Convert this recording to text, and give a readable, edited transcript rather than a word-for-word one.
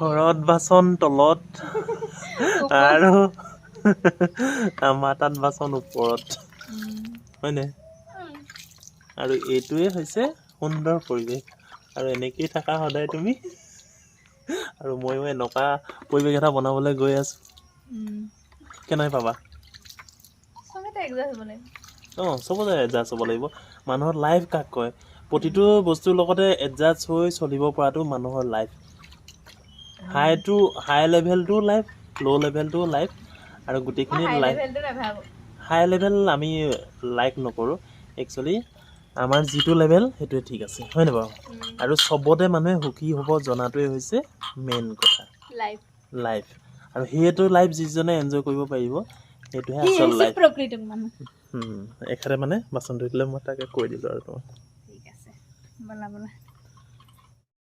ঘৰত বাচন তলত আৰু আমাৰ তাত বাচন ওপৰত হয়নে আৰু এইটোৱে হৈছে সুন্দৰ পৰিৱেশ আৰু এনেকেই থাকা সদায় তুমি আৰু ময়ো এনেকুৱা পৰিৱেশ এটা বনাবলৈ গৈ আছো কেনে পাবা চবতে এডজাষ্ট হ'ব লাগিব মানুহৰ লাইফ কাক কয় প্ৰতিটো বস্তুৰ লগতে এডজাষ্ট হৈ চলিব পৰাটো মানুহৰ লাইফ হাই লেভেলটো লাইফ ল' লেভেলটো লাইফ আৰু গোটেইখিনি লাইফ হাই লেভেল আমি লাইক নকৰোঁ একচুৱেলি আমাৰ যিটো লেভেল সেইটোৱে ঠিক আছে হয় নাই বাৰু আৰু চবতে মানুহে সুখী হ'ব জনাটোৱে হৈছে মেইন কথা লাইফ আৰু সেইটো লাইফ যিজনে এনজয় কৰিব পাৰিব সেইটোহে আচল লাইফ এখাৰে মানে বাচন ধুই দিলে মই তাকে কৈ দিলোঁ আৰু তোমাক ঠিক আছে বলা